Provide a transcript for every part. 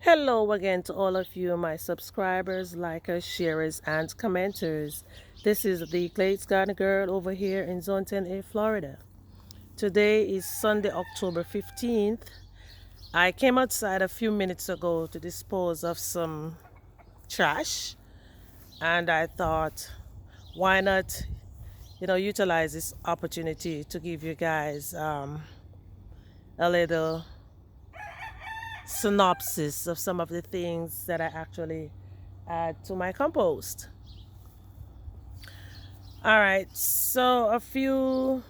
Hello again to all of you, my subscribers, likers, sharers, and commenters. This is the Clates Garden Girl over here in Zone 10A, Florida. Today is Sunday, October 15th. I came outside a few minutes ago to dispose of some trash, and I thought, why not, utilize this opportunity to give you guys a little synopsis of some of the things that I actually add to my compost. All right, so a few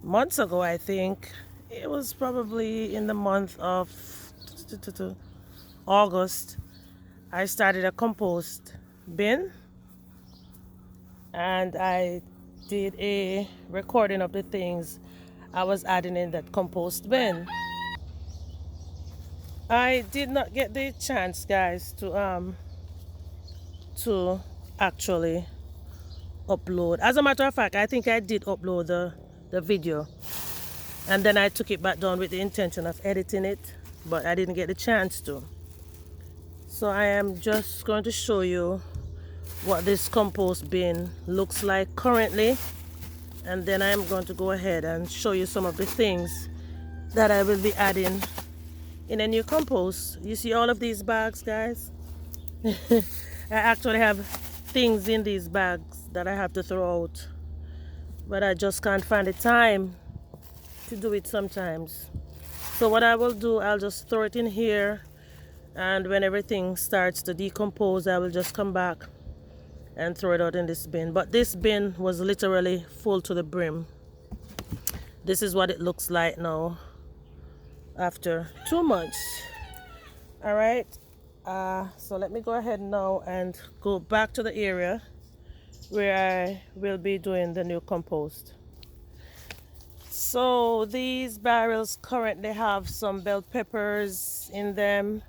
months ago, I think it was probably in the month of August, I started a compost bin and I did a recording of the things I was adding in that compost bin. I did not get the chance, guys, to actually upload. As a matter of fact, I think I did upload the video, and then I took it back down with the intention of editing it, but I didn't get the chance to. So I am just going to show you what this compost bin looks like currently, and then I'm going to go ahead and show you some of the things that I will be adding in a new compost. You see all of these bags, guys? I actually have things in these bags that I have to throw out, but I just can't find the time to do it sometimes. So what I will do, I'll just throw it in here, and when everything starts to decompose, I will just come back and throw it out in this bin. But this bin was literally full to the brim. This is what it looks like now after 2 months. All right, so let me go ahead now and go back to the area where I will be doing the new compost. So these barrels currently have some bell peppers in them.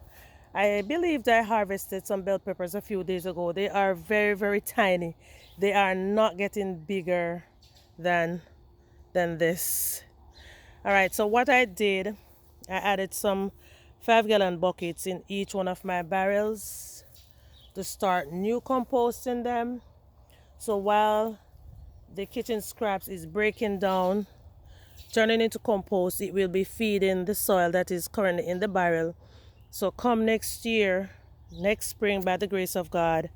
I believed I harvested some bell peppers a few days ago. They are very, very tiny. They are not getting bigger than this. All right, so what I did, I added some 5-gallon buckets in each one of my barrels to start new compost in them. So while the kitchen scraps is breaking down, turning into compost, it will be feeding the soil that is currently in the barrel. So come next year, next spring, by the grace of God,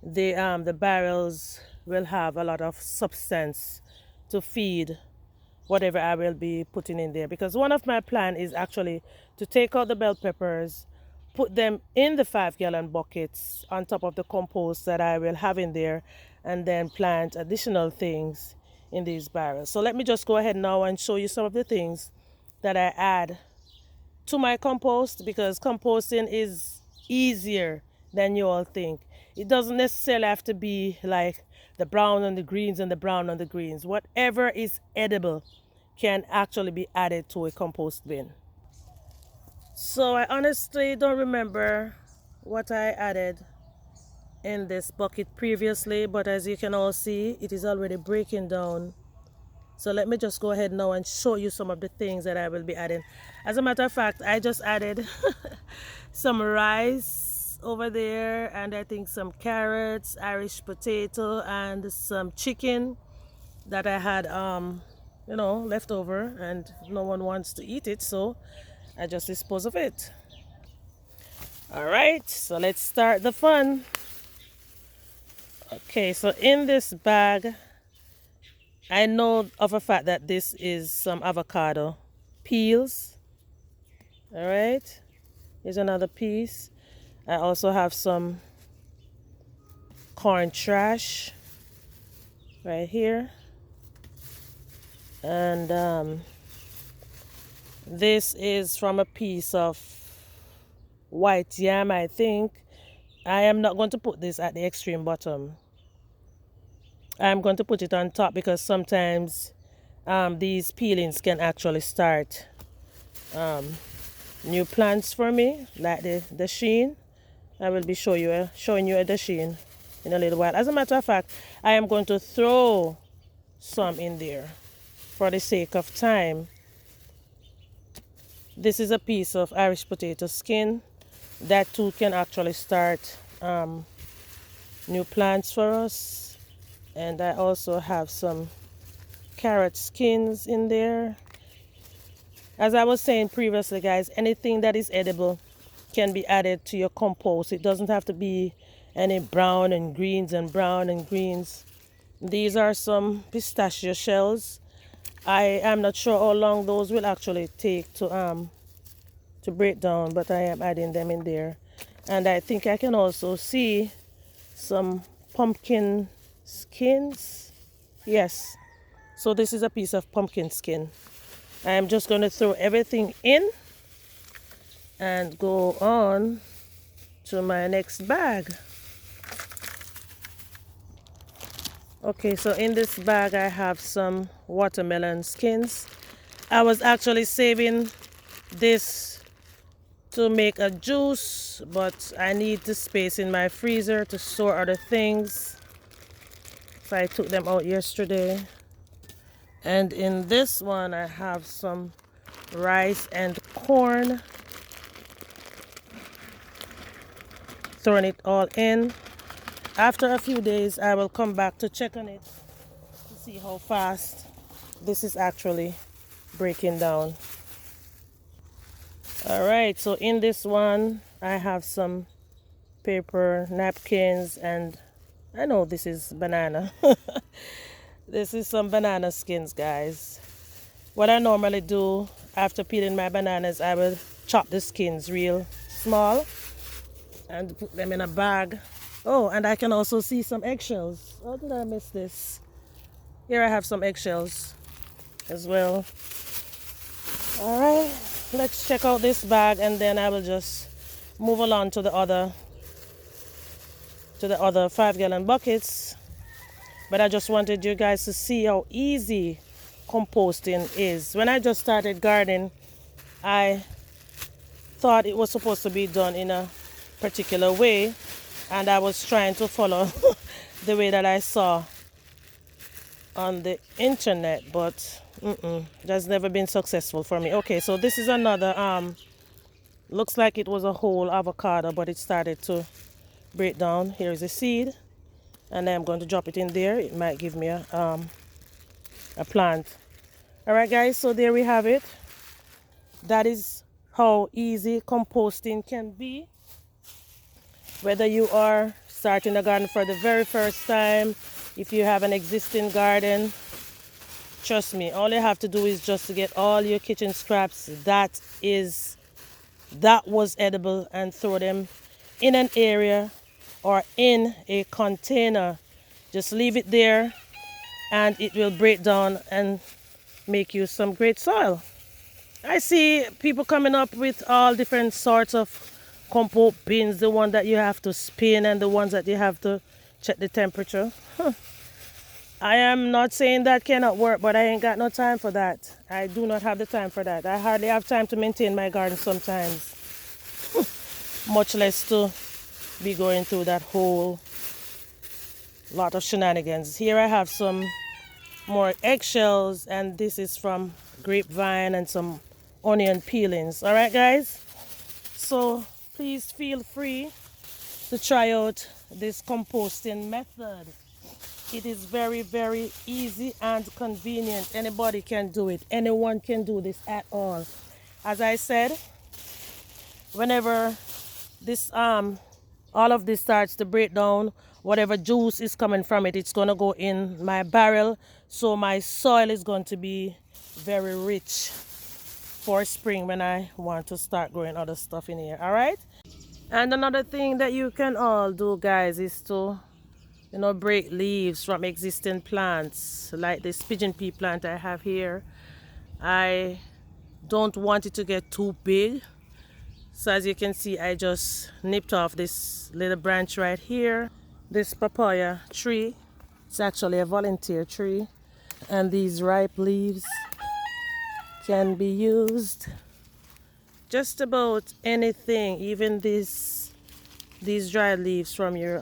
the barrels will have a lot of substance to feed whatever I will be putting in there. Because one of my plan is actually to take out the bell peppers, put them in the 5-gallon buckets on top of the compost that I will have in there, and then plant additional things in these barrels. So let me just go ahead now and show you some of the things that I add to my compost, because composting is easier than you all think. It doesn't necessarily have to be like the brown on the greens and the brown on the greens. Whatever is edible can actually be added to a compost bin. So I honestly don't remember what I added in this bucket previously, but as you can all see, it is already breaking down. So let me just go ahead now and show you some of the things that I will be adding. As a matter of fact, I just added some rice over there, and I think some carrots, Irish potato, and some chicken that I had left over, and no one wants to eat it, so I just dispose of it. All right, so let's start the fun. Okay, so in this bag, I know of a fact that this is some avocado peels. All right, here's another piece. I also have some corn trash right here. And this is from a piece of white yam, I think. I am not going to put this at the extreme bottom. I'm going to put it on top because sometimes these peelings can actually start new plants for me, like the sheen. I will be showing you a sheen in a little while. As a matter of fact, I am going to throw some in there for the sake of time. This is a piece of Irish potato skin. That too can actually start new plants for us. And I also have some carrot skins in there. As I was saying previously, guys, anything that is edible can be added to your compost. It doesn't have to be any brown and greens and brown and greens. These are some pistachio shells. I am not sure how long those will actually take to break down, but I am adding them in there. And I think I can also see some pumpkin skins. Yes. So this is a piece of pumpkin skin. I am just going to throw everything in and go on to my next bag. Okay, so in this bag I have some watermelon skins. I was actually saving this to make a juice, but I need the space in my freezer to store other things. So I took them out yesterday. And in this one I have some rice and corn. Throwing it all in. After a few days I will come back to check on it to see how fast this is actually breaking down. Alright, so in this one I have some paper napkins, and I know this is banana. This is some banana skins, guys. What I normally do after peeling my bananas, I will chop the skins real small and put them in a bag. Oh, and I can also see some eggshells. How did I miss this? Here I have some eggshells as well. All right, let's check out this bag, and then I will just move along to the other 5-gallon buckets. But I just wanted you guys to see how easy composting is. When I just started gardening, I thought it was supposed to be done in a particular way, and I was trying to follow the way that I saw on the internet, but that's never been successful for me. Okay, so this is another looks like it was a whole avocado, but it started to break down. Here is a seed, and I'm going to drop it in there. It might give me a plant. All right, guys, so there we have it. That is how easy composting can be. Whether you are starting a garden for the very first time, if you have an existing garden, trust me, all you have to do is just to get all your kitchen scraps that was edible and throw them in an area or in a container. Just leave it there and it will break down and make you some great soil. I see people coming up with all different sorts of compost bins, the one that you have to spin and the ones that you have to check the temperature. I am not saying that cannot work, but I ain't got no time for that. I do not have the time for that. I hardly have time to maintain my garden sometimes, much less to be going through that whole lot of shenanigans. Here I have some more eggshells, and this is from grapevine and some onion peelings. All right, guys, so please feel free to try out this composting method. It is very, very easy and convenient. Anybody can do it. Anyone can do this at all. As I said, whenever this all of this starts to break down, whatever juice is coming from it, it's going to go in my barrel, so my soil is going to be very rich for spring when I want to start growing other stuff in here. All right, and another thing that you can all do, guys, is to break leaves from existing plants, like this pigeon pea plant I have here. I don't want it to get too big, so as you can see, I just nipped off this little branch right here. This papaya tree, it's actually a volunteer tree, and these ripe leaves can be used just about anything. Even these dried leaves from your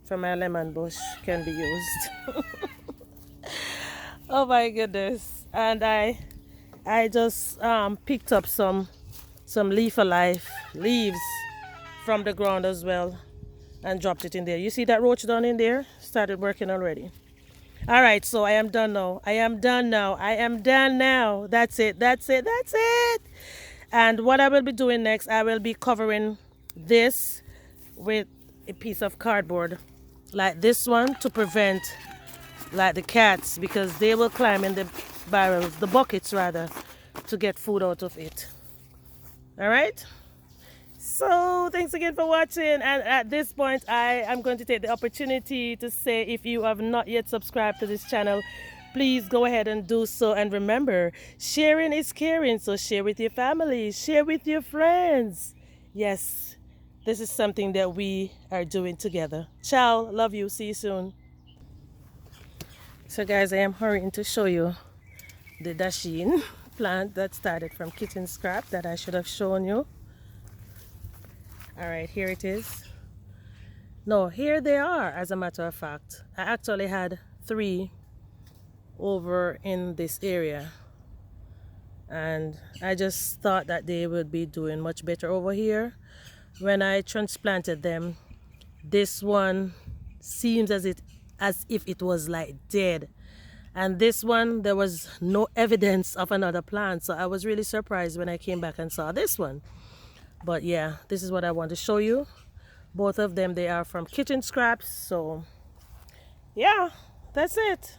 from my lemon bush can be used. Oh my goodness. And I I just picked up some leaf alive leaves from the ground as well and dropped it in there. You see that roach down in there? Started working already. All right, so I am done now. I am done now. I am done now. That's it. That's it. That's it. And what I will be doing next, I will be covering this with a piece of cardboard like this one to prevent like the cats, because they will climb in the barrels, the buckets rather, to get food out of it. All right. So thanks again for watching, and at this point I am going to take the opportunity to say, if you have not yet subscribed to this channel, please go ahead and do so. And remember, sharing is caring, so share with your family, share with your friends. Yes, this is something that we are doing together. Ciao, love you, see you soon. So guys, I am hurrying to show you the dasheen plant that started from kitchen scrap that I should have shown you. All right, here it is. No, here they are, as a matter of fact. I actually had 3 over in this area, and I just thought that they would be doing much better over here. When I transplanted them, this one seems as if it was like dead, and this one there was no evidence of another plant, so I was really surprised when I came back and saw this one. But yeah, this is what I want to show you. Both of them, they are from kitchen scraps. So yeah, that's it.